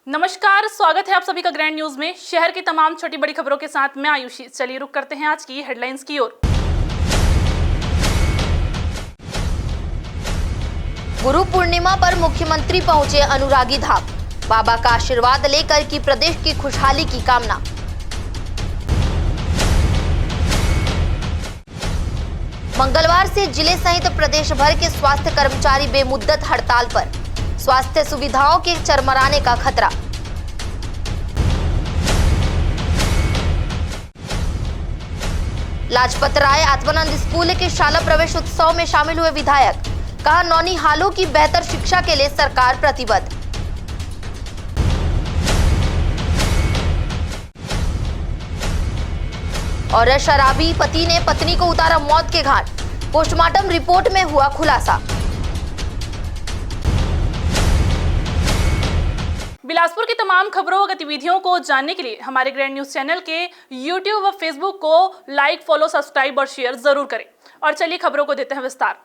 नमस्कार, स्वागत है आप सभी का ग्रैंड न्यूज में। शहर की तमाम छोटी बड़ी खबरों के साथ मैं आयुषी। चलिए रुक करते हैं आज की हेडलाइंस की ओर। गुरु पूर्णिमा पर मुख्यमंत्री पहुंचे अनुरागी धाम, बाबा का आशीर्वाद लेकर की प्रदेश की खुशहाली की कामना। मंगलवार से जिले सहित प्रदेश भर के स्वास्थ्य कर्मचारी बेमुद्दत हड़ताल पर, स्वास्थ्य सुविधाओं के चरमराने का खतरा। लाजपत राय आत्मानंद स्कूल के शाला प्रवेश उत्सव में शामिल हुए विधायक, कहा नौनिहालों की बेहतर शिक्षा के लिए सरकार प्रतिबद्ध। और शराबी पति ने पत्नी को उतारा मौत के घाट, पोस्टमार्टम रिपोर्ट में हुआ खुलासा। बिलासपुर की तमाम खबरों और गतिविधियों को जानने के लिए हमारे ग्रैंड न्यूज चैनल के यूट्यूब और फेसबुक को लाइक, फॉलो, सब्सक्राइब और शेयर जरूर करें। और चलिए खबरों को देते हैं विस्तार।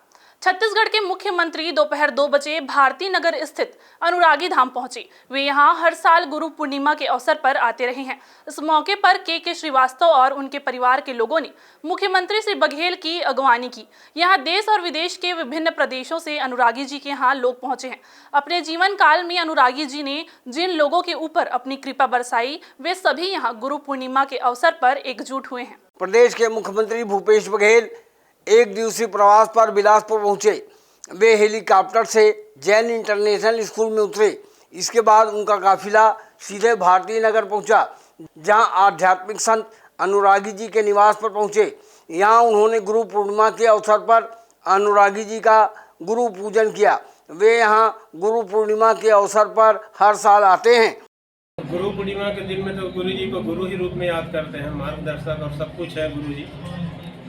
छत्तीसगढ़ के मुख्यमंत्री दोपहर 2 बजे भारती नगर स्थित अनुरागी धाम पहुंचे। वे यहां हर साल गुरु पूर्णिमा के अवसर पर आते रहे हैं। इस मौके पर के श्रीवास्तव और उनके परिवार के लोगों ने मुख्यमंत्री श्री बघेल की अगवानी की। यहां देश और विदेश के विभिन्न प्रदेशों से अनुरागी जी के यहाँ लोग पहुंचे हैं। अपने जीवन काल में अनुरागी जी ने जिन लोगों के ऊपर अपनी कृपा बरसाई, वे सभी यहाँ गुरु पूर्णिमा के अवसर पर एकजुट हुए हैं। प्रदेश के मुख्यमंत्री भूपेश बघेल एक दिवसीय प्रवास पर बिलासपुर पहुंचे। वे हेलीकॉप्टर से जैन इंटरनेशनल स्कूल में उतरे। इसके बाद उनका काफिला सीधे भारती नगर पहुंचा, जहां आध्यात्मिक संत अनुरागी जी के निवास पर पहुंचे। यहां उन्होंने गुरु पूर्णिमा के अवसर पर अनुरागी जी का गुरु पूजन किया। वे यहां गुरु पूर्णिमा के अवसर पर हर साल आते हैं। गुरु पूर्णिमा के दिन में तो गुरु जी को गुरु ही रूप में याद करते हैं। मार्गदर्शक और सब कुछ है गुरु जी।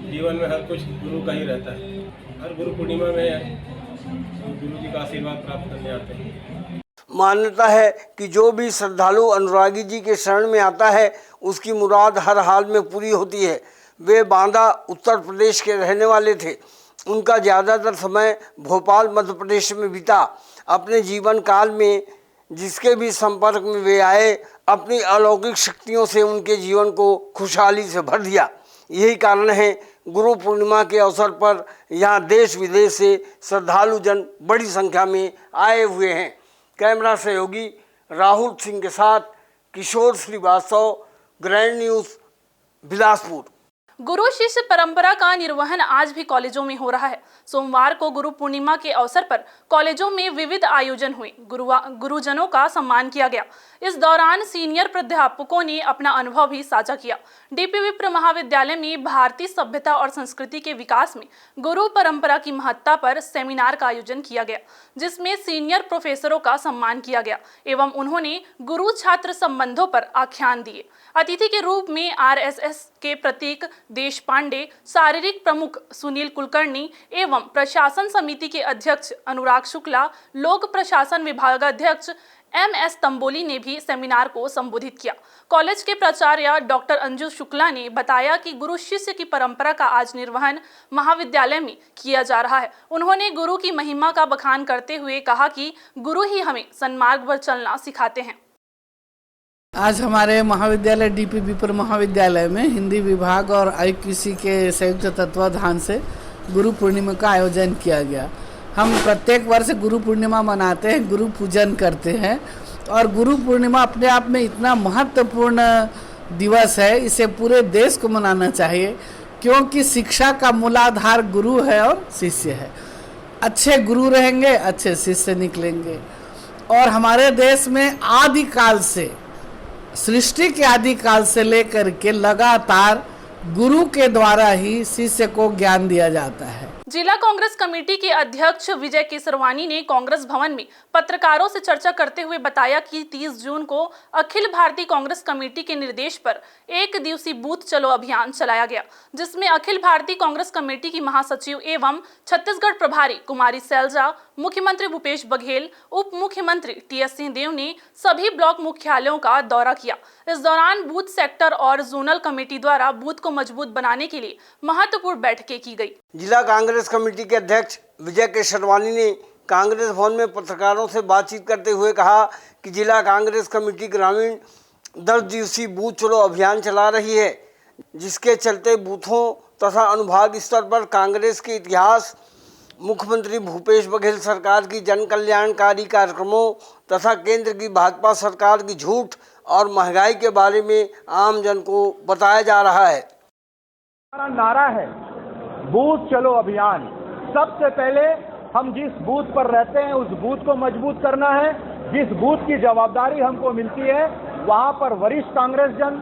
जीवन में हर कुछ गुरु का ही रहता है। हर गुरु पूर्णिमा में गुरु जी का आशीर्वाद प्राप्त करने आते हैं। मान्यता है कि जो भी श्रद्धालु अनुरागी जी के शरण में आता है, उसकी मुराद हर हाल में पूरी होती है। वे बांदा उत्तर प्रदेश के रहने वाले थे। उनका ज़्यादातर समय भोपाल मध्य प्रदेश में बीता। अपने जीवन काल में जिसके भी संपर्क में वे आए, अपनी अलौकिक शक्तियों से उनके जीवन को खुशहाली से भर दिया। यही कारण है गुरु पूर्णिमा के अवसर पर यहाँ देश विदेश से श्रद्धालु जन बड़ी संख्या में आए हुए हैं। कैमरा सहयोगी राहुल सिंह के साथ किशोर श्रीवास्तव, ग्रैंड न्यूज, बिलासपुर। गुरु शिष्य परंपरा का निर्वहन आज भी कॉलेजों में हो रहा है। सोमवार को गुरु पूर्णिमा के अवसर पर कॉलेजों में विविध आयोजन हुए। गुरुजनों का सम्मान किया गया। इस दौरान सीनियर प्राध्यापकों ने अपना अनुभव भी साझा किया। डीपी विप्र महाविद्यालय में भारतीय सभ्यता और संस्कृति के विकास में गुरु परंपरा की महत्ता पर सेमिनार का आयोजन किया गया, जिसमें सीनियर प्रोफेसरों का सम्मान किया गया एवं उन्होंने गुरु छात्र संबंधों पर आख्यान दिए। अतिथि के रूप में आरएसएस के प्रतीक देशपांडे, शारीरिक प्रमुख सुनील कुलकर्णी एवं प्रशासन समिति के अध्यक्ष अनुराग शुक्ला, लोक प्रशासन विभागाध्यक्ष MS तंबोली ने भी सेमिनार को संबोधित किया। कॉलेज के प्राचार्य डॉक्टर अंजू शुक्ला ने बताया कि गुरु शिष्य की परंपरा का आज निर्वहन महाविद्यालय में किया जा रहा है। उन्होंने गुरु की महिमा का बखान करते हुए कहा कि गुरु ही हमें सन्मार्ग पर चलना सिखाते हैं। आज हमारे महाविद्यालय डीपी विप्र महाविद्यालय में हिंदी विभाग और IQC के संयुक्त तत्वाधान से गुरु पूर्णिमा का आयोजन किया गया। हम प्रत्येक वर्ष गुरु पूर्णिमा मनाते हैं, गुरु पूजन करते हैं। और गुरु पूर्णिमा अपने आप में इतना महत्वपूर्ण दिवस है, इसे पूरे देश को मनाना चाहिए, क्योंकि शिक्षा का मूलाधार गुरु है और शिष्य है। अच्छे गुरु रहेंगे, अच्छे शिष्य निकलेंगे। और हमारे देश में आदिकाल से, सृष्टि के आदिकाल से लेकर के लगातार गुरु के द्वारा ही शिष्य को ज्ञान दिया जाता है। जिला कांग्रेस कमेटी के अध्यक्ष विजय केसरवानी ने कांग्रेस भवन में पत्रकारों से चर्चा करते हुए बताया कि 30 जून को अखिल भारतीय कांग्रेस कमेटी के निर्देश पर एक दिवसीय बूथ चलो अभियान चलाया गया, जिसमें अखिल भारतीय कांग्रेस कमेटी की महासचिव एवं छत्तीसगढ़ प्रभारी कुमारी सैलजा, मुख्यमंत्री भूपेश बघेल, उप मुख्यमंत्री TS सिंहदेव ने सभी ब्लॉक मुख्यालयों का दौरा किया। इस दौरान बूथ सेक्टर और जोनल कमेटी द्वारा बूथ को मजबूत बनाने के लिए महत्वपूर्ण बैठकें की गई। जिला कांग्रेस कमेटी के अध्यक्ष विजय केसरवानी ने कांग्रेस भवन में पत्रकारों से बातचीत करते हुए कहा कि जिला कांग्रेस कमेटी ग्रामीण 10 दिवसीय बूथ चलो अभियान चला रही है, जिसके चलते बूथों तथा अनुभाग स्तर पर कांग्रेस के इतिहास, मुख्यमंत्री भूपेश बघेल सरकार की जन कल्याणकारी कार्यक्रमों तथा केंद्र की भाजपा सरकार की झूठ और महंगाई के बारे में आम जन को बताया जा रहा है। हमारा नारा है बूथ चलो अभियान। सबसे पहले हम जिस बूथ पर रहते हैं उस बूथ को मजबूत करना है। जिस बूथ की जवाबदारी हमको मिलती है वहां पर वरिष्ठ कांग्रेस जन,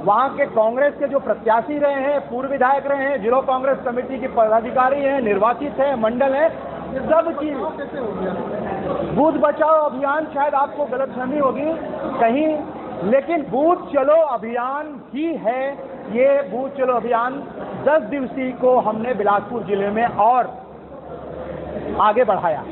वहां के कांग्रेस के जो प्रत्याशी रहे हैं, पूर्व विधायक रहे हैं, जिला कांग्रेस कमेटी के पदाधिकारी हैं, निर्वाचित हैं, मंडल है, सब की बूथ बचाओ अभियान, शायद आपको गलतफहमी होगी कहीं, लेकिन बूथ चलो अभियान ही है ये। बूथ चलो अभियान 10 दिवसीय को हमने बिलासपुर जिले में और आगे बढ़ाया।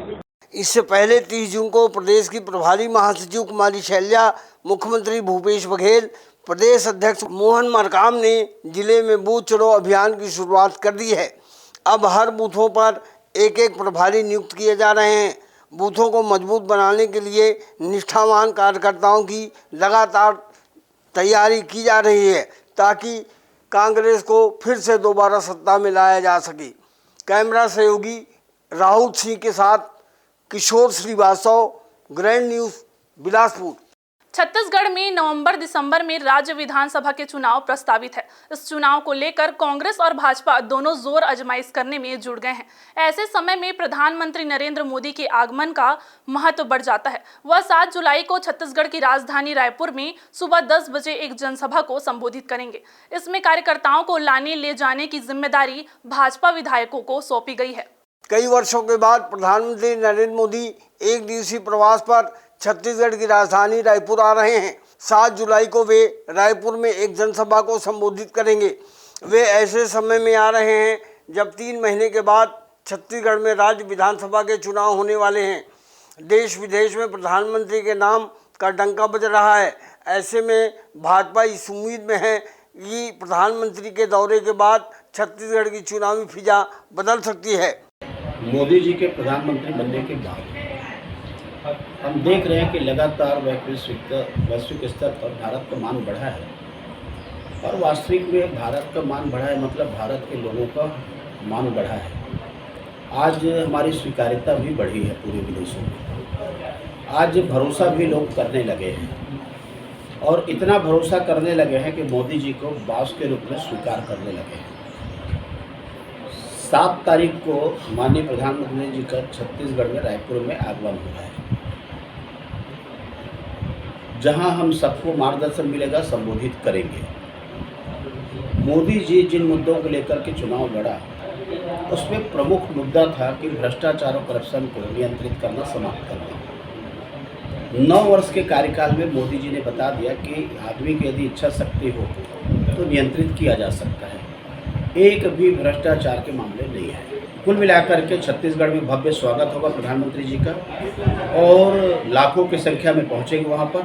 इससे पहले 30 जून को प्रदेश की प्रभारी महासचिव कुमारी शैलजा, मुख्यमंत्री भूपेश बघेल, प्रदेश अध्यक्ष मोहन मरकाम ने जिले में बूथ चलो अभियान की शुरुआत कर दी है। अब हर बूथों पर एक एक प्रभारी नियुक्त किए जा रहे हैं। बूथों को मजबूत बनाने के लिए निष्ठावान कार्यकर्ताओं की लगातार तैयारी की जा रही है ताकि कांग्रेस को फिर से दोबारा सत्ता में लाया जा सके। कैमरा सहयोगी राहुल सिंह के साथ किशोर श्रीवास्तव, ग्रैंड न्यूज़, बिलासपुर। छत्तीसगढ़ में नवंबर-दिसंबर में राज्य विधानसभा के चुनाव प्रस्तावित है। इस चुनाव को लेकर कांग्रेस और भाजपा दोनों जोर आजमाइश करने में जुट गए हैं। ऐसे समय में प्रधानमंत्री नरेंद्र मोदी के आगमन का महत्व बढ़ जाता है। वह 7 जुलाई को छत्तीसगढ़ की राजधानी रायपुर में सुबह 10 बजे एक जनसभा को संबोधित करेंगे। इसमें कार्यकर्ताओं को लाने ले जाने की जिम्मेदारी भाजपा विधायकों को सौंपी गई है। कई वर्षों के बाद प्रधानमंत्री नरेंद्र मोदी एक दिवसीय प्रवास पर छत्तीसगढ़ की राजधानी रायपुर आ रहे हैं। 7 जुलाई को वे रायपुर में एक जनसभा को संबोधित करेंगे। वे ऐसे समय में आ रहे हैं जब 3 महीने के बाद छत्तीसगढ़ में राज्य विधानसभा के चुनाव होने वाले हैं। देश विदेश में प्रधानमंत्री के नाम का डंका बज रहा है। ऐसे में भाजपा इस उम्मीद में है कि प्रधानमंत्री के दौरे के बाद छत्तीसगढ़ की चुनावी फिजा बदल सकती है। मोदी जी के प्रधानमंत्री बनने के बाद हम देख रहे हैं कि लगातार वैश्विक स्तर पर भारत का मान बढ़ा है और वास्तविक में भारत का मान बढ़ा है मतलब भारत के लोगों का मान बढ़ा है। आज हमारी स्वीकार्यता भी बढ़ी है पूरे विदेशों में। आज भरोसा भी लोग करने लगे हैं और इतना भरोसा करने लगे हैं कि मोदी जी को बॉस के रूप में स्वीकार करने लगे हैं। 7 तारीख को माननीय प्रधानमंत्री जी का छत्तीसगढ़ में रायपुर में आगमन हो रहा है, जहां हम सबको मार्गदर्शन मिलेगा, संबोधित करेंगे। मोदी जी जिन मुद्दों को लेकर के चुनाव लड़ा उसमें प्रमुख मुद्दा था कि भ्रष्टाचार और करप्शन को नियंत्रित करना, समाप्त करना। 9 वर्ष के कार्यकाल में मोदी जी ने बता दिया कि आदमी की यदि इच्छा शक्ति हो तो नियंत्रित किया जा सकता है। एक भी भ्रष्टाचार के मामले नहीं है। कुल मिलाकर के छत्तीसगढ़ में भव्य स्वागत होगा प्रधानमंत्री जी का और लाखों की संख्या में पहुंचेंगे वहां पर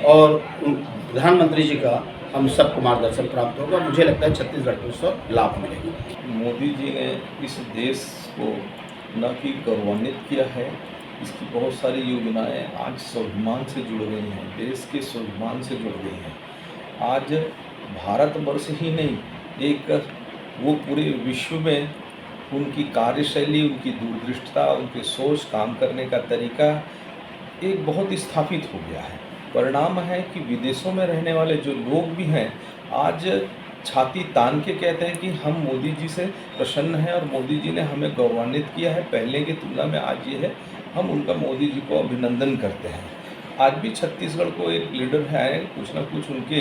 और प्रधानमंत्री जी का हम सबको मार्गदर्शन प्राप्त होगा। मुझे लगता है छत्तीसगढ़ को उसका लाभ मिलेगा। मोदी जी ने इस देश को न कि गौरवान्वित किया है, इसकी बहुत सारी योजनाएं आज स्वाभिमान से जुड़ गई हैं, देश के स्वाभिमान से जुड़ गई हैं। आज भारतवर्ष ही नहीं, एक वो पूरे विश्व में उनकी कार्यशैली, उनकी दूरदृष्टता, उनके सोच, काम करने का तरीका एक बहुत स्थापित हो गया है। परिणाम है कि विदेशों में रहने वाले जो लोग भी हैं आज छाती तान के कहते हैं कि हम मोदी जी से प्रसन्न हैं और मोदी जी ने हमें गौरवान्वित किया है पहले की तुलना में। आज ये है हम उनका मोदी जी को अभिनंदन करते हैं। आज भी छत्तीसगढ़ को एक लीडर है, कुछ ना कुछ उनके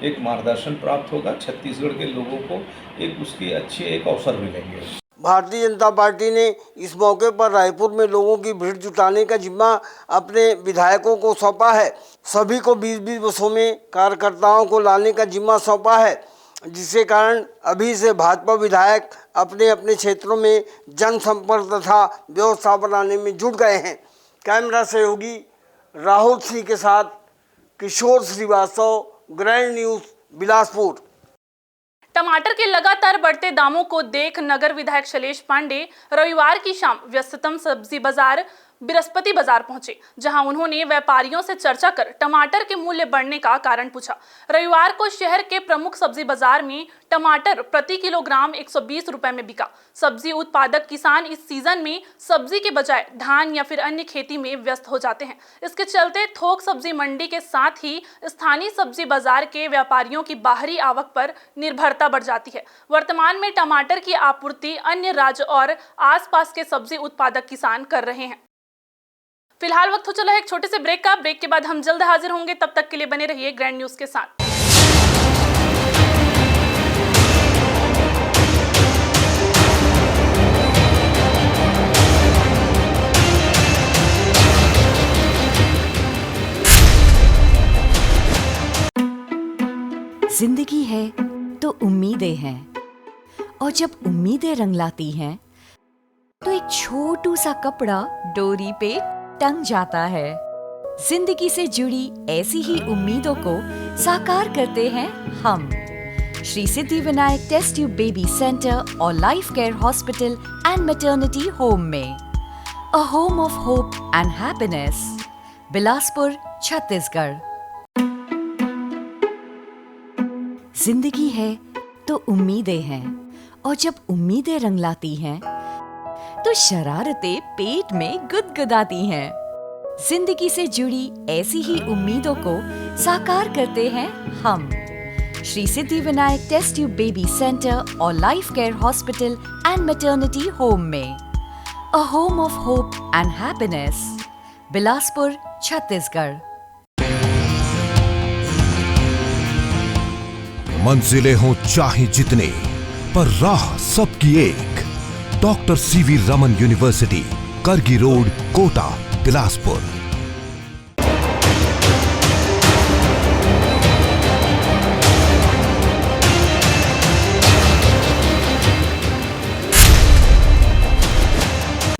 एक मार्गदर्शन प्राप्त होगा। छत्तीसगढ़ के लोगों को एक उसकी अच्छी एक अवसर मिलेंगे। भारतीय जनता पार्टी ने इस मौके पर रायपुर में लोगों की भीड़ जुटाने का जिम्मा अपने विधायकों को सौंपा है। सभी को 20-20 बसों में कार्यकर्ताओं को लाने का जिम्मा सौंपा है, जिसके कारण अभी से भाजपा विधायक अपने अपने क्षेत्रों में जनसंपर्क तथा व्यवस्था बनाने में जुट गए हैं। कैमरा सहयोगी राहुल सिंह के साथ किशोर श्रीवास्तव, ग्रैंड न्यूज़, बिलासपुर। टमाटर के लगातार बढ़ते दामों को देख नगर विधायक शैलेश पांडे रविवार की शाम व्यस्ततम सब्जी बाजार बृहस्पति बाजार पहुंचे, जहां उन्होंने व्यापारियों से चर्चा कर टमाटर के मूल्य बढ़ने का कारण पूछा। रविवार को शहर के प्रमुख सब्जी बाजार में टमाटर प्रति किलोग्राम 120 रुपए में बिका। सब्जी उत्पादक किसान इस सीजन में सब्जी के बजाय धान या फिर अन्य खेती में व्यस्त हो जाते हैं। इसके चलते थोक सब्जी मंडी के साथ ही स्थानीय सब्जी बाजार के व्यापारियों की बाहरी आवक पर निर्भरता बढ़ जाती है। वर्तमान में टमाटर की आपूर्ति अन्य राज्य और आसपास के सब्जी उत्पादक किसान कर रहे हैं। फिलहाल वक्त हो चला है एक छोटे से ब्रेक का। ब्रेक के बाद हम जल्द हाजिर होंगे, तब तक के लिए बने रहिए ग्रैंड न्यूज के साथ। जिंदगी है तो उम्मीदें हैं, और जब उम्मीदें रंग लाती हैं तो एक छोटू सा कपड़ा डोरी पे टंग जाता है। जिंदगी से जुड़ी ऐसी ही उम्मीदों को साकार करते हैं हम Shri Siddhi Vinayak test tube baby centre और life care hospital and maternity home में। A home of hope and happiness, Bilaspur, Chhattisgarh. जिंदगी है तो उम्मीदें हैं, और जब उम्मीदें रंग लाती हैं तो शरारतें पेट में गुदगुदाती हैं। जिंदगी से जुड़ी ऐसी ही उम्मीदों को साकार करते हैं हम Shri Siddhi Vinayak test tube baby centre और life care hospital and maternity home में। A home of hope and happiness, Bilaspur, Chhattisgarh. मंजिलें हों चाहे जितने, पर राह सबकी एक। Doctor C V Raman university, Kargi road, Kota, Bilaspur.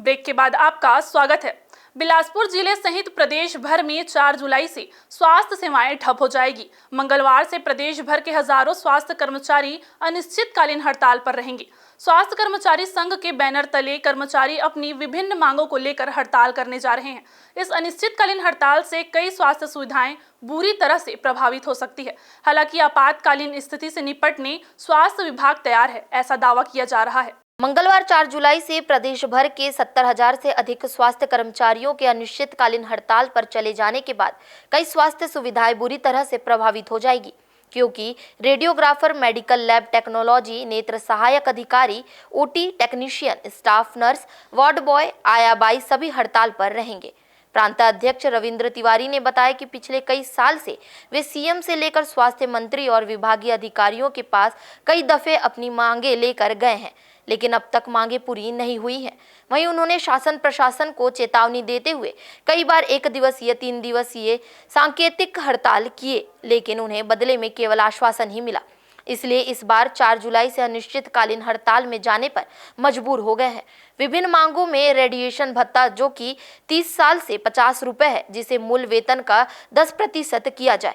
Break के बाद आपका स्वागत है। बिलासपुर जिले सहित प्रदेश भर में 4 जुलाई से स्वास्थ्य सेवाएं ठप हो जाएगी। मंगलवार से प्रदेश भर के हजारों स्वास्थ्य कर्मचारी अनिश्चितकालीन हड़ताल पर रहेंगे। स्वास्थ्य कर्मचारी संघ के बैनर तले कर्मचारी अपनी विभिन्न मांगों को लेकर हड़ताल करने जा रहे हैं। इस अनिश्चितकालीन हड़ताल से कई स्वास्थ्य सुविधाएं बुरी तरह से प्रभावित हो सकती है। हालांकि आपातकालीन स्थिति से निपटने स्वास्थ्य विभाग तैयार है, ऐसा दावा किया जा रहा है। मंगलवार 4 जुलाई से प्रदेश भर के 70,000 से अधिक स्वास्थ्य कर्मचारियों के अनिश्चितकालीन हड़ताल पर चले जाने के बाद कई स्वास्थ्य सुविधाएं बुरी तरह से प्रभावित हो जाएगी, क्योंकि रेडियोग्राफर, मेडिकल लैब टेक्नोलॉजी, नेत्र सहायक अधिकारी, OT technician, staff nurse, ward boy, आया बाई सभी हड़ताल पर रहेंगे। प्रांत अध्यक्ष रविंद्र तिवारी ने बताया कि पिछले कई साल से वे सीएम से लेकर स्वास्थ्य मंत्री और विभागीय अधिकारियों के पास कई दफे अपनी मांगे लेकर गए हैं, लेकिन अब तक मांगे पूरी नहीं हुई हैं। वहीं उन्होंने शासन प्रशासन को चेतावनी देते हुए कई बार 1 दिवसीय, 3 दिवसीय सांकेतिक हड़ताल किए, लेकिन उन्हें बदले में केवल आश्वासन ही मिला। इसलिए इस बार 4 जुलाई से अनिश्चितकालीन हड़ताल में जाने पर मजबूर हो गए हैं। विभिन्न मांगों में रेडिएशन भत्ता, जो कि 30 साल से 50 रुपए है, जिसे मूल वेतन का 10% किया जाए।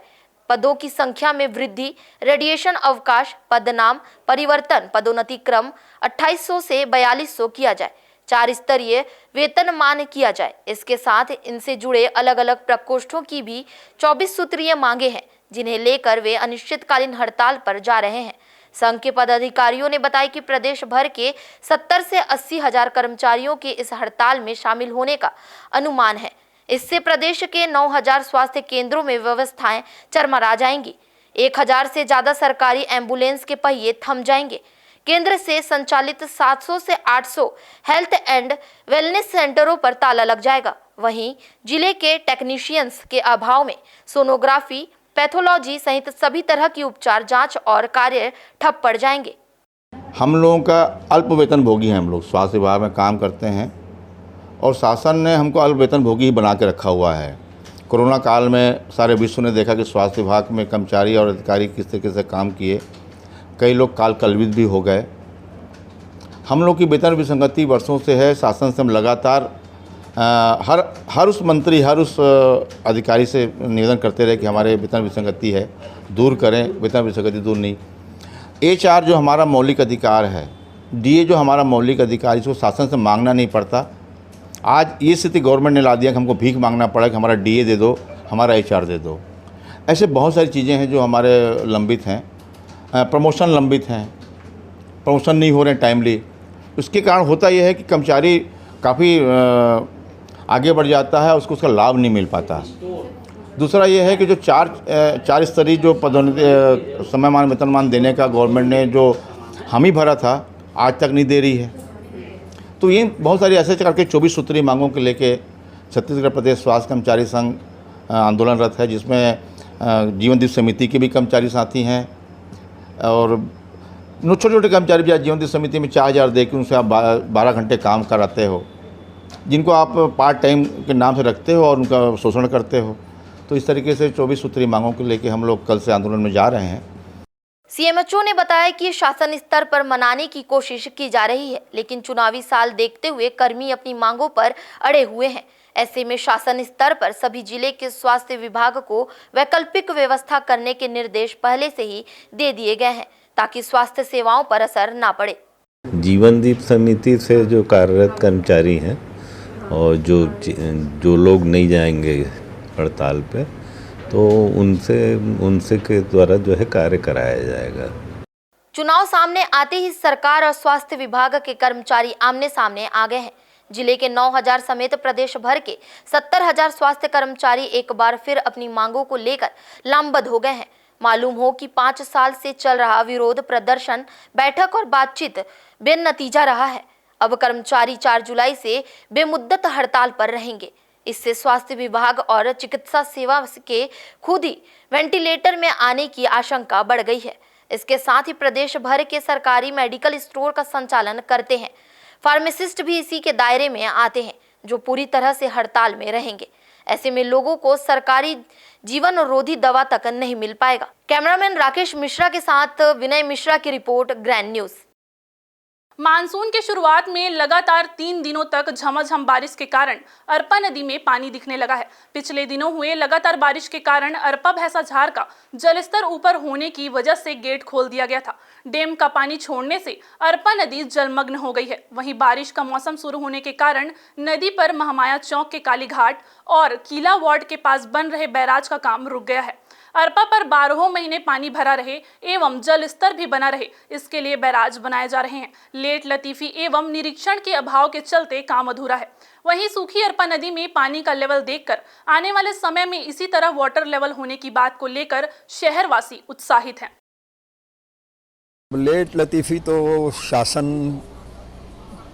पदों की संख्या में वृद्धि, रेडिएशन अवकाश, पदनाम परिवर्तन, पदोन्नति क्रम 2800 से 4200 किया जाए। 4 स्तरीय वेतनमान किया जाए। इसके साथ इनसे जुड़े अलग अलग प्रकोष्ठों की भी 24 सूत्रीय मांगे हैं, जिन्हें लेकर वे अनिश्चितकालीन हड़ताल पर जा रहे हैं। संघ के पदाधिकारियों ने बताया कि प्रदेश भर के 70 से 80 हजार कर्मचारियों के इस हड़ताल में शामिल होने का अनुमान है। इससे प्रदेश के 9000 स्वास्थ्य केंद्रों में व्यवस्थाएं चरमरा जाएंगी। 1000 से ज्यादा सरकारी एम्बुलेंस के पहिए थम जाएंगे। केंद्र से संचालित 700 से 800 हेल्थ एंड वेलनेस सेंटरों पर ताला लग जाएगा। वहीं जिले के टेक्नीशियंस के अभाव में सोनोग्राफी, पैथोलॉजी सहित सभी तरह की उपचार, जांच और कार्य ठप पड़ जाएंगे। हम लोगों का अल्प वेतन भोगी हैं। हम लोग स्वास्थ्य विभाग में काम करते हैं और शासन ने हमको अल्प वेतन भोगी ही बना के रखा हुआ है। कोरोना काल में सारे विश्व ने देखा कि स्वास्थ्य विभाग में कर्मचारी और अधिकारी किस तरीके से काम किए। कई लोग काल कलवित भी हो गए। हम लोग की वेतन विसंगति वर्षों से है। शासन से हम लगातार हर उस मंत्री, हर उस अधिकारी से निवेदन करते रहे कि हमारे वेतन विसंगति है, दूर करें। वेतन विसंगति दूर नहीं। HR जो हमारा मौलिक अधिकार है, DA जो हमारा मौलिक अधिकार, इसको शासन से मांगना नहीं पड़ता। आज ये स्थिति गवर्नमेंट ने ला दिया कि हमको भीख मांगना पड़ा कि हमारा डीए दे दो, हमारा एचआर दे दो। ऐसे बहुत सारी चीज़ें हैं जो हमारे लंबित हैं। प्रमोशन लंबित हैं, प्रमोशन नहीं हो रहे टाइमली। उसके कारण होता यह है कि कर्मचारी काफ़ी आगे बढ़ जाता है, उसको उसका लाभ नहीं मिल पाता। दूसरा ये है कि जो चार स्तरीय जो पदोन्नति समयमान वेतनमान देने का गवर्नमेंट ने जो हामी भरा था, आज तक नहीं दे रही है। तो ये बहुत सारी ऐसे करके 24 सूत्रीय मांगों को लेके छत्तीसगढ़ प्रदेश स्वास्थ्य कर्मचारी संघ आंदोलनरत है, जिसमें जीवन दिवस समिति के भी कर्मचारी साथी हैं और छोटे छोटे कर्मचारी भी आज जीवन दिवस समिति में 4000 दे के उनसे आप 12 घंटे काम कराते हो, जिनको आप पार्ट टाइम के नाम से रखते हो और उनका शोषण करते हो। तो इस तरीके से 24 सूत्रीय मांगों को लेके हम लोग कल से आंदोलन में जा रहे हैं। सीएमएचओ ने बताया कि शासन स्तर पर मनाने की कोशिश की जा रही है, लेकिन चुनावी साल देखते हुए कर्मी अपनी मांगों पर अड़े हुए हैं। ऐसे में शासन स्तर पर सभी जिले के स्वास्थ्य विभाग को वैकल्पिक व्यवस्था करने के निर्देश पहले से ही दे दिए गए हैं, ताकि स्वास्थ्य सेवाओं पर असर ना पड़े। जीवनदीप समिति से जो कार्यरत कर्मचारी हैं और जो लोग नहीं जाएंगे हड़ताल पे, तो उनसे के द्वारा जो है कार्य कराया जाएगा। चुनाव सामने आते ही सरकार और स्वास्थ्य विभाग के कर्मचारी आमने सामने आ गए हैं। जिले के 9000 समेत प्रदेश भर के 70000 स्वास्थ्य कर्मचारी एक बार फिर अपनी मांगों को लेकर लामबंद हो गए हैं। मालूम हो कि 5 साल से चल रहा विरोध प्रदर्शन, बैठक और बातचीत बेनतीजा रहा है। अब कर्मचारी 4 जुलाई से बेमुद्दत हड़ताल पर रहेंगे। इससे स्वास्थ्य विभाग और चिकित्सा सेवा के खुद ही वेंटिलेटर में आने की आशंका बढ़ गई है। इसके साथ ही प्रदेश भर के सरकारी मेडिकल स्टोर का संचालन करते हैं फार्मासिस्ट भी इसी के दायरे में आते हैं, जो पूरी तरह से हड़ताल में रहेंगे। ऐसे में लोगों को सरकारी जीवन रोधी दवा तक नहीं मिल पाएगा। कैमरामैन राकेश मिश्रा के साथ विनय मिश्रा की रिपोर्ट, ग्रैंड न्यूज। मानसून के शुरुआत में लगातार 3 दिनों तक झमाझम बारिश के कारण अरपा नदी में पानी दिखने लगा है। पिछले दिनों हुए लगातार बारिश के कारण अरपा भैंसाझार का जलस्तर ऊपर होने की वजह से गेट खोल दिया गया था। डैम का पानी छोड़ने से अरपा नदी जलमग्न हो गई है। वहीं बारिश का मौसम शुरू होने के कारण नदी पर महामाया चौक के काली घाट और किला वार्ड के पास बन रहे बैराज का काम रुक गया है। अरपा पर 12 महीने पानी भरा रहे एवं जल स्तर भी बना रहे, इसके लिए बैराज बनाए जा रहे हैं। लेट लतीफी एवं निरीक्षण के अभाव के चलते काम अधूरा है। वहीं सूखी अरपा नदी में पानी का लेवल देखकर आने वाले समय में इसी तरह वाटर लेवल होने की बात को लेकर शहरवासी उत्साहित हैं। लेट लतीफ़ी तो शासन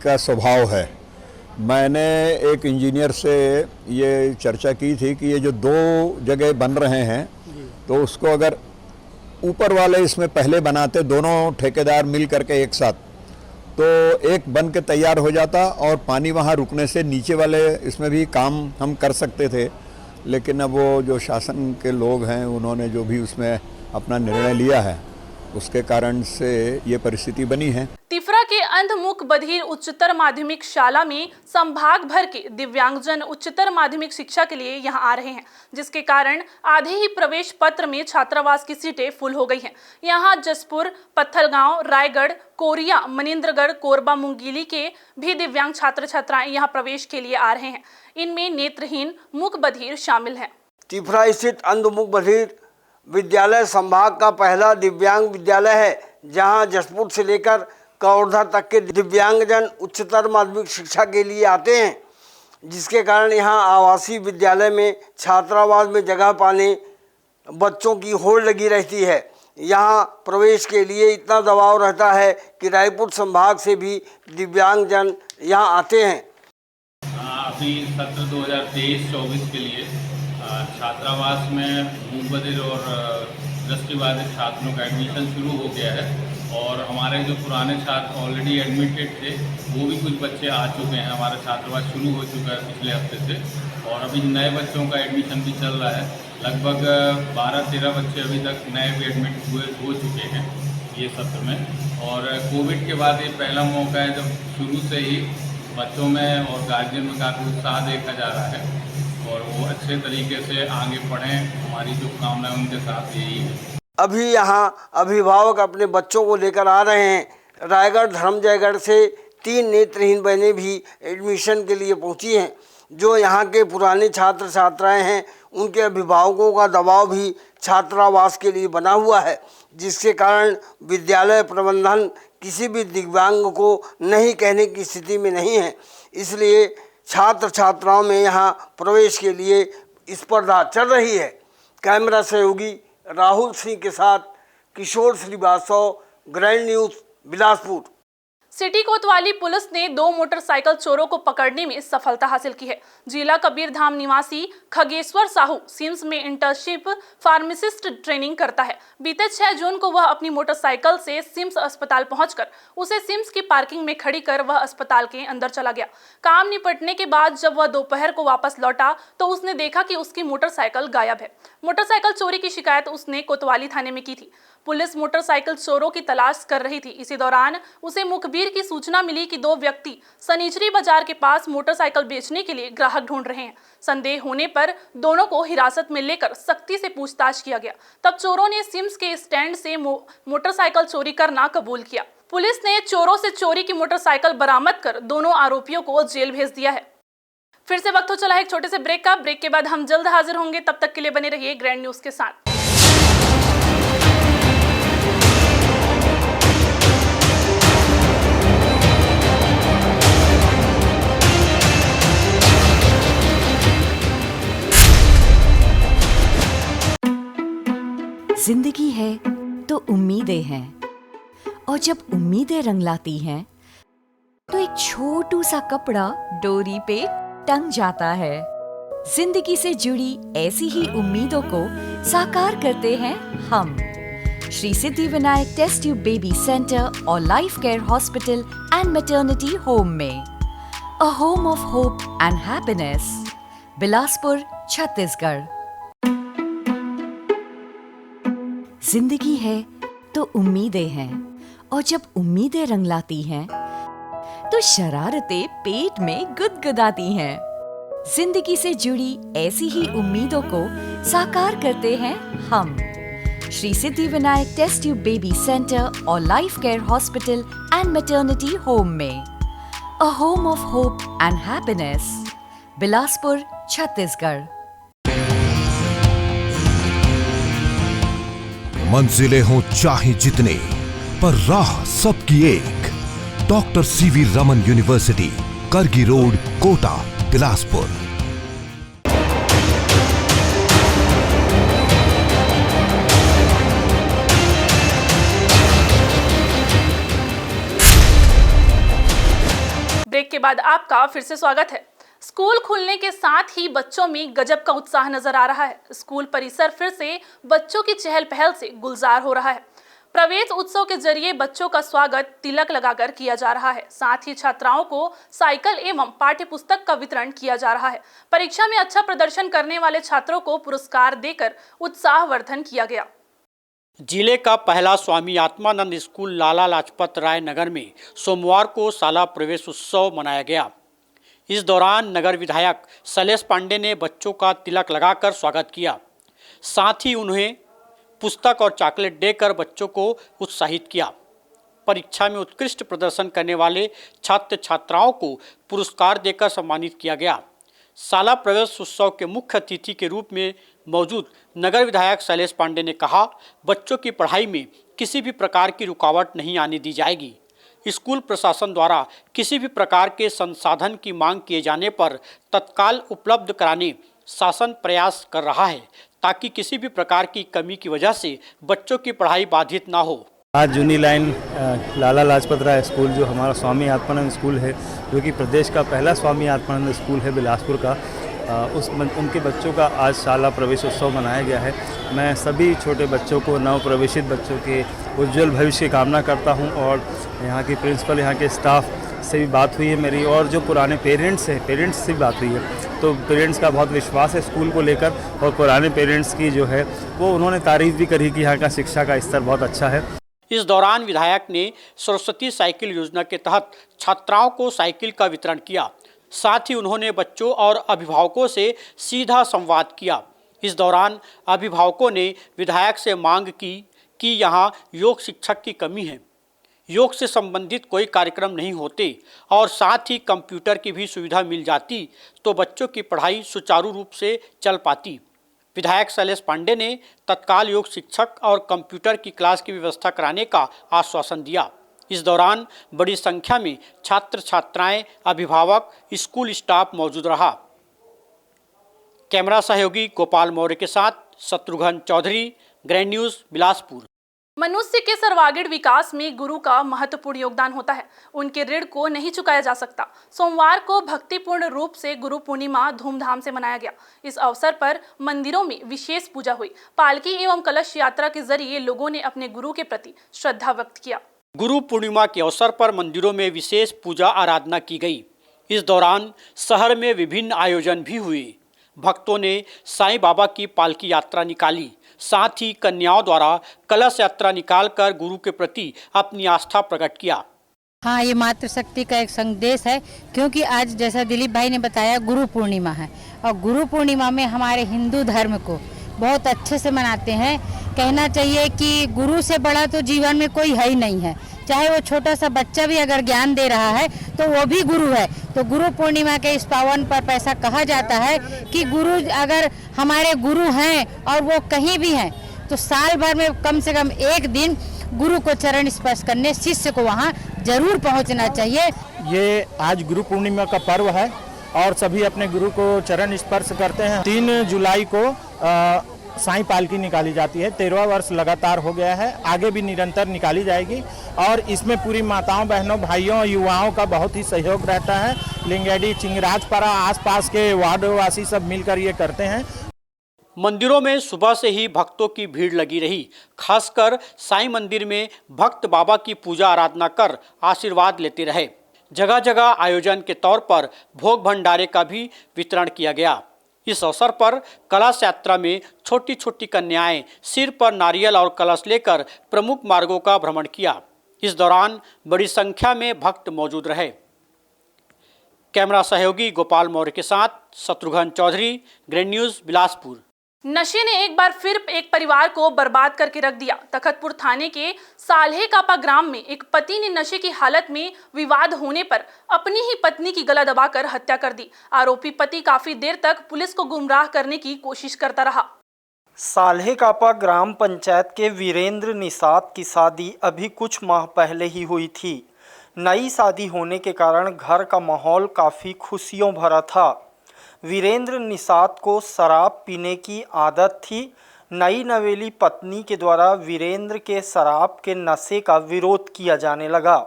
का स्वभाव है। मैंने एक इंजीनियर से ये चर्चा की थी कि ये जो 2 जगह बन रहे हैं, तो उसको अगर ऊपर वाले इसमें पहले बनाते, दोनों ठेकेदार मिल करके एक साथ, तो एक बन के तैयार हो जाता और पानी वहाँ रुकने से नीचे वाले इसमें भी काम हम कर सकते थे। लेकिन अब वो जो शासन के लोग हैं, उन्होंने जो भी उसमें अपना निर्णय लिया है, उसके कारण से ये परिस्थिति बनी है। तिफरा के अंधमुख बधिर उच्चतर माध्यमिक शाला में संभाग भर के दिव्यांगजन उच्चतर माध्यमिक शिक्षा के लिए यहां आ रहे हैं, जिसके कारण आधे ही प्रवेश पत्र में छात्रावास की सीटें फुल हो गई हैं। यहां जसपुर, पत्थलगांव, रायगढ़, कोरिया, मनिंद्रगढ़, कोरबा, मुंगेली के भी दिव्यांग छात्र छात्राएं यहां प्रवेश के लिए आ रहे हैं। इनमें नेत्रहीन, मूक बधिर शामिल हैं। तिफरा स्थित अंधमुख बधिर विद्यालय संभाग का पहला दिव्यांग विद्यालय है, जहां जसपुर से लेकर कवर्धा तक के दिव्यांगजन उच्चतर माध्यमिक शिक्षा के लिए आते हैं, जिसके कारण यहां आवासीय विद्यालय में छात्रावास में जगह पाने बच्चों की होड़ लगी रहती है। यहां प्रवेश के लिए इतना दबाव रहता है कि रायपुर संभाग से भी दिव्यांगजन यहां आते हैं। अभी सत्र 2023-24 के लिए छात्रावास में मूक बधिर और दृष्टिबाधित छात्रों का एडमिशन शुरू हो गया है और हमारे जो पुराने छात्र ऑलरेडी एडमिटेड थे, वो भी कुछ बच्चे आ चुके हैं। हमारा छात्रावास शुरू हो चुका है पिछले हफ्ते से और अभी नए बच्चों का एडमिशन भी चल रहा है। लगभग 12-13 बच्चे अभी तक नए भी एडमिट हो चुके हैं ये सत्र में। और कोविड के बाद ये पहला मौका है जब शुरू से ही बच्चों में और गार्जियन में काफ़ी उत्साह देखा जा रहा है और वो अच्छे तरीके से आगे पढ़ें। हमारी शुभकामनाएं उनके साथ यही है। अभी यहाँ अभिभावक अपने बच्चों को लेकर आ रहे हैं। रायगढ़, धर्मजयगढ़ से 3 नेत्रहीन बहनें भी एडमिशन के लिए पहुंची हैं। जो यहाँ के पुराने छात्र छात्राएं हैं, उनके अभिभावकों का दबाव भी छात्रावास के लिए बना हुआ है, जिसके कारण विद्यालय प्रबंधन किसी भी दिव्यांग को नहीं कहने की स्थिति में नहीं है। इसलिए छात्र छात्राओं में यहाँ प्रवेश के लिए स्पर्धा चल रही है। कैमरा सहयोगी राहुल सिंह के साथ Kishore Srivastava, grand news, Bilaspur. City Kotwali police ने 2 मोटरसाइकिल चोरों को पकड़ने में सफलता हासिल की है। जिला कबीरधाम निवासी खगेश्वर साहू सिम्स में इंटर्नशिप फार्मासिस्ट ट्रेनिंग करता है। बीते 6 जून को वह अपनी मोटरसाइकिल से सिम्स अस्पताल पहुंचकर उसे सिम्स की पार्किंग में खड़ी कर वह अस्पताल के अंदर चला गया। काम निपटने के बाद जब वह दोपहर को वापस लौटा तो उसने देखा कि उसकी मोटरसाइकिल गायब है। मोटरसाइकिल चोरी की शिकायत उसने कोतवाली थाने में की थी। पुलिस मोटरसाइकिल चोरों की तलाश कर रही थी। इसी दौरान उसे मुखबिर की सूचना मिली कि 2 व्यक्ति सनीचरी बाजार के पास मोटरसाइकिल बेचने के लिए ग्राहक ढूंढ रहे हैं। संदेह होने पर दोनों को हिरासत में लेकर सख्ती से पूछताछ किया गया। तब चोरों ने सिम्स के स्टैंड से मोटरसाइकिल चोरी करना कबूल किया। पुलिस ने चोरों से चोरी की मोटरसाइकिल बरामद कर दोनों आरोपियों को जेल भेज दिया है। फिर से वक्त हो चला है एक छोटे से ब्रेक का। ब्रेक के बाद हम जल्द हाजिर होंगे, तब तक के लिए बने रहिए ग्रैंड न्यूज़ के साथ। जिंदगी है तो उम्मीदें हैं, और जब उम्मीदें रंग लाती हैं तो एक छोटू सा कपड़ा डोरी पे टंग जाता है। जिंदगी से जुड़ी ऐसी ही उम्मीदों को साकार करते हैं हम Shri Siddhi Vinayak test tube baby centre और life care hospital and maternity home में। A home of hope and happiness, Bilaspur, Chhattisgarh. जिंदगी है तो उम्मीदें हैं, और जब उम्मीदें रंग लाती हैं तो शरारतें पेट में गुदगुदाती हैं। जिंदगी से जुड़ी ऐसी ही उम्मीदों को साकार करते हैं हम Shri Siddhi Vinayak test tube baby centre और life care hospital and maternity home में। A home of hope and happiness, Bilaspur, Chhattisgarh. मंजिलें हों चाहे जितने, पर राह सबकी एक। Doctor C V Raman university, Kargi road, Kota, Bilaspur. Break के बाद आपका फिर से स्वागत है। स्कूल खुलने के साथ ही बच्चों में गजब का उत्साह नजर आ रहा है। स्कूल परिसर फिर से बच्चों की चहल पहल से गुलजार हो रहा है। प्रवेश उत्सव के जरिए बच्चों का स्वागत तिलक लगाकर किया जा रहा है। साथ ही छात्राओं को साइकिल एवं पाठ्य पुस्तक का वितरण किया जा रहा है। परीक्षा में अच्छा प्रदर्शन करने वाले छात्रों को पुरस्कार देकर उत्साहवर्धन किया गया। जिले का पहला स्वामी आत्मानंद स्कूल लाला लाजपत राय नगर में सोमवार को शाला प्रवेश उत्सव मनाया गया। इस दौरान नगर विधायक शैलेश पांडे ने बच्चों का तिलक लगाकर स्वागत किया। साथ ही उन्हें पुस्तक और चॉकलेट देकर बच्चों को उत्साहित किया। परीक्षा में उत्कृष्ट प्रदर्शन करने वाले छात्र छात्राओं को पुरस्कार देकर सम्मानित किया गया। शाला प्रवेश उत्सव के मुख्य अतिथि के रूप में मौजूद नगर विधायक शैलेश पांडे ने कहा, बच्चों की पढ़ाई में किसी भी प्रकार की रुकावट नहीं आने दी जाएगी। स्कूल प्रशासन द्वारा किसी भी प्रकार के संसाधन की मांग किए जाने पर तत्काल उपलब्ध कराने शासन प्रयास कर रहा है, ताकि किसी भी प्रकार की कमी की वजह से बच्चों की पढ़ाई बाधित ना हो। आज जूनी लाइन लाला लाजपत राय स्कूल, जो हमारा स्वामी आत्मानंद स्कूल है, जो कि प्रदेश का पहला स्वामी आत्मानंद स्कूल है बिलासपुर का, उनके बच्चों का आज शाला प्रवेश उत्सव मनाया गया है। मैं सभी छोटे बच्चों को, नव प्रवेशित बच्चों के उज्जवल भविष्य की कामना करता हूं। और यहाँ की प्रिंसिपल, यहाँ के स्टाफ से भी बात हुई है मेरी, और जो पुराने पेरेंट्स हैं, पेरेंट्स से भी बात हुई है। तो पेरेंट्स का बहुत विश्वास है स्कूल को लेकर, और पुराने पेरेंट्स की जो है वो उन्होंने तारीफ भी करी कि यहाँ का शिक्षा का स्तर बहुत अच्छा है। इस दौरान विधायक ने सरस्वती साइकिल योजना के तहत छात्राओं को साइकिल का वितरण किया। साथ ही उन्होंने बच्चों और अभिभावकों से सीधा संवाद किया। इस दौरान अभिभावकों ने विधायक से मांग की कि यहाँ योग शिक्षक की कमी है, योग से संबंधित कोई कार्यक्रम नहीं होते और साथ ही कंप्यूटर की भी सुविधा मिल जाती तो बच्चों की पढ़ाई सुचारू रूप से चल पाती। विधायक शैलेश पांडे ने तत्काल योग शिक्षक और कंप्यूटर की क्लास की व्यवस्था कराने का आश्वासन दिया। इस दौरान बड़ी संख्या में छात्र छात्राएं, अभिभावक, स्कूल स्टाफ मौजूद रहा। कैमरा सहयोगी गोपाल मौर्य के साथ शत्रुघ्न चौधरी, ग्रैंड न्यूज, बिलासपुर। मनुष्य के सर्वांगीण विकास में गुरु का महत्वपूर्ण योगदान होता है। उनके ऋण को नहीं चुकाया जा सकता। सोमवार को भक्तिपूर्ण रूप से गुरु पूर्णिमा धूमधाम से मनाया गया। इस अवसर पर मंदिरों में विशेष पूजा हुई। पालकी एवं कलश यात्रा के जरिए लोगों ने अपने गुरु के प्रति श्रद्धा व्यक्त किया। गुरु पूर्णिमा के अवसर पर मंदिरों में विशेष पूजा आराधना की गई। इस दौरान शहर में विभिन्न आयोजन भी हुए। भक्तों ने साईं बाबा की पालकी यात्रा निकाली। साथ ही कन्याओं द्वारा कलश यात्रा निकालकर गुरु के प्रति अपनी आस्था प्रकट किया। हाँ, ये मातृशक्ति का एक संदेश है, क्योंकि आज जैसा दिलीप भाई ने बताया गुरु पूर्णिमा है और गुरु पूर्णिमा में हमारे हिंदू धर्म को बहुत अच्छे से मनाते हैं। कहना चाहिए कि गुरु से बड़ा तो जीवन में कोई है ही नहीं है। चाहे वो छोटा सा बच्चा भी अगर ज्ञान दे रहा है तो वो भी गुरु है। तो गुरु पूर्णिमा के इस पावन पर ऐसा कहा जाता है कि गुरु अगर हमारे गुरु हैं और वो कहीं भी हैं तो साल भर में कम से कम एक दिन गुरु को चरण स्पर्श करने शिष्य को वहाँ जरूर पहुँचना चाहिए। ये आज गुरु पूर्णिमा का पर्व है और सभी अपने गुरु को चरण स्पर्श करते हैं। 3 जुलाई को साईं पालकी निकाली जाती है। 13वां वर्ष लगातार हो गया है, आगे भी निरंतर निकाली जाएगी और इसमें पूरी माताओं, बहनों, भाइयों, युवाओं का बहुत ही सहयोग रहता है। लिंगेडी, चिंगराजपरा, आसपास के वार्डवासी सब मिलकर ये करते हैं। मंदिरों में सुबह से ही भक्तों की भीड़ लगी रही। खासकर साईं मंदिर में भक्त बाबा की पूजा आराधना कर आशीर्वाद लेते रहे। जगह जगह आयोजन के तौर पर भोग भंडारे का भी वितरण किया गया। इस अवसर पर कलश यात्रा में छोटी छोटी कन्याएं सिर पर नारियल और कलश लेकर प्रमुख मार्गों का भ्रमण किया। इस दौरान बड़ी संख्या में भक्त मौजूद रहे। कैमरा सहयोगी गोपाल मौर्य के साथ शत्रुघ्न चौधरी, ग्रैंड न्यूज, बिलासपुर। नशे ने एक बार फिर एक परिवार को बर्बाद करके रख दिया। तखतपुर थाने के साल्हेकापा ग्राम में एक पति ने नशे की हालत में विवाद होने पर अपनी ही पत्नी की गला दबाकर हत्या कर दी। आरोपी पति काफी देर तक पुलिस को गुमराह करने की कोशिश करता रहा। साल्हेकापा ग्राम पंचायत के वीरेंद्र निषाद की शादी अभी कुछ माह पहले ही हुई थी। नई शादी होने के कारण घर का माहौल काफ़ी खुशियों भरा था। वीरेंद्र निषाद को शराब पीने की आदत थी। नई नवेली पत्नी के द्वारा वीरेंद्र के शराब के नशे का विरोध किया जाने लगा।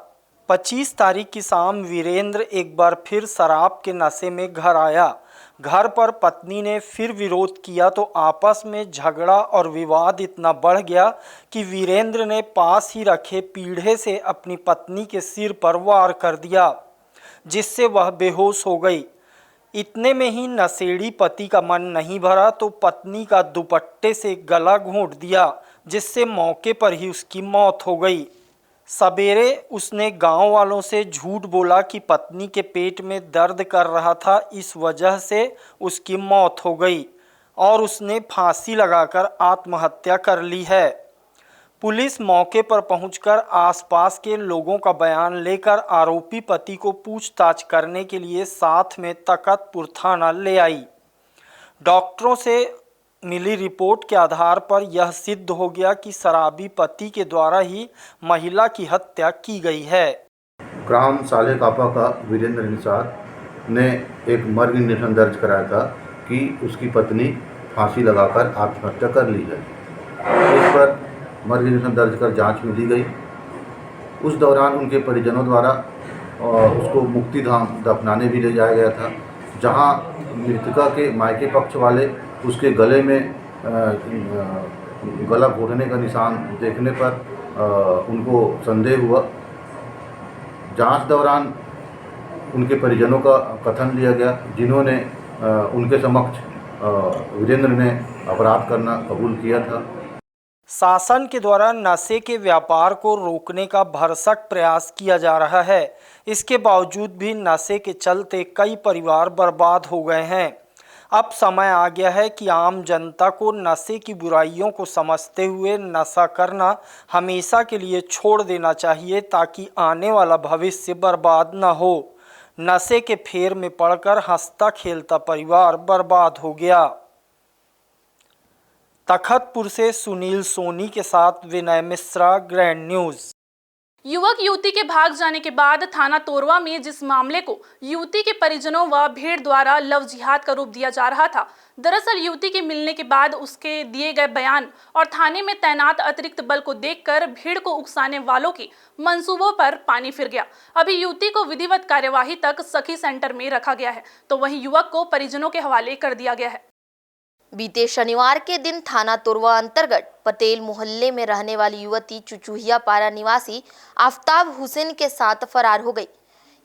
25 तारीख की शाम वीरेंद्र एक बार फिर शराब के नशे में घर आया। घर पर पत्नी ने फिर विरोध किया तो आपस में झगड़ा और विवाद इतना बढ़ गया कि वीरेंद्र ने पास ही रखे पीढ़े से अपनी पत्नी के सिर पर वार कर दिया, जिससे वह बेहोश हो गई। इतने में ही नशेड़ी पति का मन नहीं भरा तो पत्नी का दुपट्टे से गला घोंट दिया, जिससे मौके पर ही उसकी मौत हो गई। सवेरे उसने गांव वालों से झूठ बोला कि पत्नी के पेट में दर्द कर रहा था, इस वजह से उसकी मौत हो गई और उसने फांसी लगाकर आत्महत्या कर ली है। पुलिस मौके पर पहुंचकर आसपास के लोगों का बयान लेकर आरोपी पति को पूछताछ करने के लिए साथ में तखतपुर थाना ले आई। डॉक्टरों से मिली रिपोर्ट के आधार पर यह सिद्ध हो गया कि शराबी पति के द्वारा ही महिला की हत्या की गई है। ग्राम साल्हेकापा का वीरेंद्र निषाद ने एक मर्ग निधन दर्ज कराया था कि उसकी पत्नी फांसी लगाकर आत्महत्या कर ली है। इस पर मर्ग निधन दर्ज कर जांच में दी गई। उस दौरान उनके परिजनों द्वारा उसको मुक्तिधाम दफनाने भी ले जाया गया था, जहां मृतका के मायके पक्ष वाले उसके गले में गला घोटने का निशान देखने पर उनको संदेह हुआ। जांच दौरान उनके परिजनों का कथन लिया गया, जिन्होंने उनके समक्ष वीरेंद्र ने अपराध करना कबूल किया था। शासन के द्वारा नशे के व्यापार को रोकने का भरसक प्रयास किया जा रहा है। इसके बावजूद भी नशे के चलते कई परिवार बर्बाद हो गए हैं। अब समय आ गया है कि आम जनता को नशे की बुराइयों को समझते हुए नशा करना हमेशा के लिए छोड़ देना चाहिए, ताकि आने वाला भविष्य बर्बाद न हो। नशे के फेर में पड़कर हंसता खेलता परिवार बर्बाद हो गया। तखतपुर से सुनील सोनी के साथ विनय मिश्रा, ग्रैंड न्यूज। युवक युवती के भाग जाने के बाद थाना तोरवा में जिस मामले को युवती के परिजनों व भीड़ द्वारा लव जिहाद का रूप दिया जा रहा था, दरअसल युवती के मिलने के बाद उसके दिए गए बयान और थाने में तैनात अतिरिक्त बल को देखकर भीड़ को उकसाने वालों के मंसूबों पर पानी फिर गया। अभी युवती को विधिवत कार्यवाही तक सखी सेंटर में रखा गया है, तो वहीं युवक को परिजनों के हवाले कर दिया गया है। बीते शनिवार के दिन थाना तोरवा अंतर्गत पटेल मोहल्ले में रहने वाली युवती चुचुहिया पारा निवासी आफ्ताब हुसैन के साथ फरार हो गई।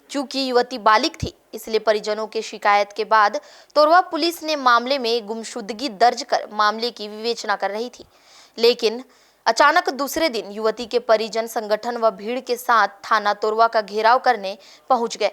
चूंकि युवती बालिग थी, इसलिए परिजनों के शिकायत के बाद तोरवा पुलिस ने मामले में गुमशुदगी दर्ज कर मामले की विवेचना कर रही थी। लेकिन अचानक दूसरे दिन युवती के परिजन संगठन व भीड़ के साथ थाना तोरवा का घेराव करने पहुंच गए।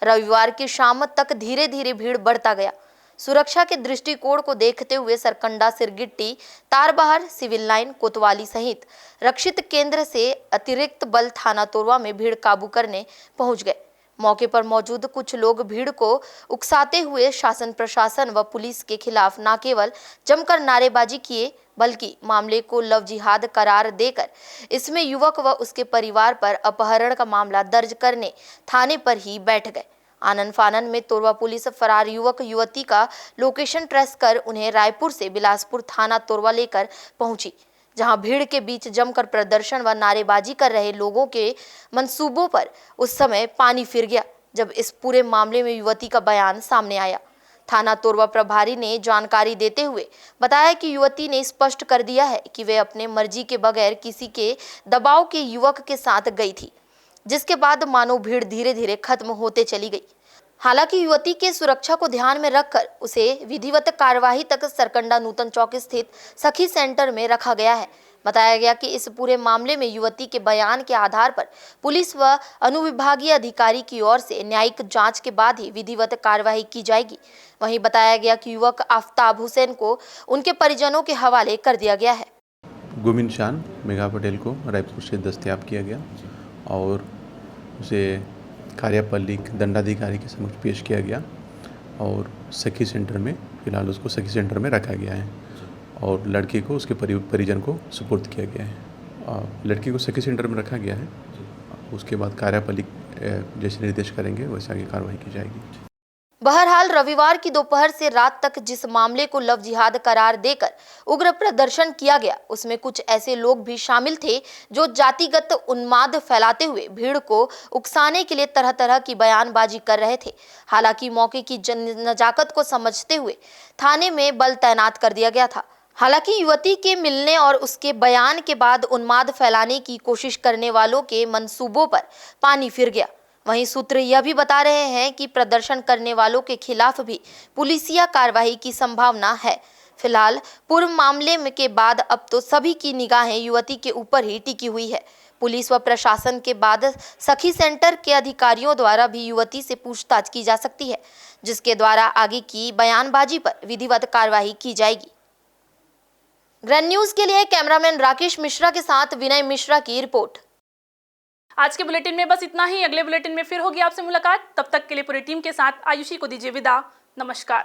रविवार की शाम तक धीरे धीरे भीड़ बढ़ता गया। सुरक्षा के दृष्टिकोण को देखते हुए सरकंडा, सिरगिट्टी, तारबहार, सिविल लाइन, कोतवाली सहित रक्षित केंद्र से अतिरिक्त बल थाना तोरवा में भीड़ काबू करने पहुंच गए। मौके पर मौजूद कुछ लोग भीड़ को उकसाते हुए शासन प्रशासन व पुलिस के खिलाफ न केवल जमकर नारेबाजी किए, बल्कि मामले को लव जिहाद करार देकर इसमें युवक व उसके परिवार पर अपहरण का मामला दर्ज करने थाने पर ही बैठ गए। आनन फानन में तोरवा पुलिस फरार युवक युवती का लोकेशन ट्रेस कर उन्हें रायपुर से बिलासपुर थाना तोरवा लेकर पहुंची, जहां भीड़ के बीच जमकर प्रदर्शन व नारेबाजी कर रहे लोगों के मंसूबों पर उस समय पानी फिर गया, जब इस पूरे मामले में युवती का बयान सामने आया। थाना तोरवा प्रभारी ने जानकारी देते हुए बताया कि युवती ने स्पष्ट कर दिया है कि वे अपने मर्जी के बगैर किसी के दबाव के युवक के साथ गई थी, जिसके बाद मानो भीड़ धीरे धीरे खत्म होते चली गई। हालांकि युवती के सुरक्षा को ध्यान में रखकर उसे विधिवत कार्यवाही तक सरकंडा नूतन चौक स्थित सखी सेंटर में रखा गया है। बताया गया कि इस पूरे मामले में युवती के बयान के आधार पर पुलिस व अनुविभागीय अधिकारी की ओर से न्यायिक जांच के बाद ही विधिवत कार्यवाही की जाएगी। वहीं बताया गया कि युवक आफ्ताब हुसैन को उनके परिजनों के हवाले कर दिया गया है। गुमिन शान मेघा पटेल को रायपुर से दस्तयाब किया गया और उसे कार्यपालिक दंडाधिकारी के समक्ष पेश किया गया और सखी सेंटर में फिलहाल उसको सखी सेंटर में रखा गया है और लड़के को उसके परिजन को सुपुर्द किया गया है। लड़की को सखी सेंटर में रखा गया है, उसके बाद कार्यपालिक जैसे निर्देश करेंगे वैसे आगे कार्रवाई की जाएगी। बहरहाल रविवार की दोपहर से रात तक जिस मामले को लव जिहाद करार देकर उग्र प्रदर्शन किया गया, उसमें कुछ ऐसे लोग भी शामिल थे जो जातिगत उन्माद फैलाते हुए भीड़ को उकसाने के लिए तरह तरह की बयानबाजी कर रहे थे। हालांकि मौके की नजाकत को समझते हुए थाने में बल तैनात कर दिया गया था। हालांकि युवती के मिलने और उसके बयान के बाद उन्माद फैलाने की कोशिश करने वालों के मंसूबों पर पानी फिर गया। वहीं सूत्र यह भी बता रहे हैं कि प्रदर्शन करने वालों के खिलाफ भी पुलिसिया कार्रवाई की संभावना है। फिलहाल पूर्व मामले में के बाद अब तो सभी की निगाहें युवती के ऊपर ही टिकी हुई है। पुलिस व प्रशासन के बाद सखी सेंटर के अधिकारियों द्वारा भी युवती से पूछताछ की जा सकती है, जिसके द्वारा आगे की बयानबाजी पर विधिवत कार्रवाई की जाएगी। ग्रैंड न्यूज के लिए कैमरामैन राकेश मिश्रा के साथ विनय मिश्रा की रिपोर्ट। आज के बुलेटिन में बस इतना ही। अगले बुलेटिन में फिर होगी आपसे मुलाकात। तब तक के लिए पूरी टीम के साथ आयुषी को दीजिए विदा। नमस्कार।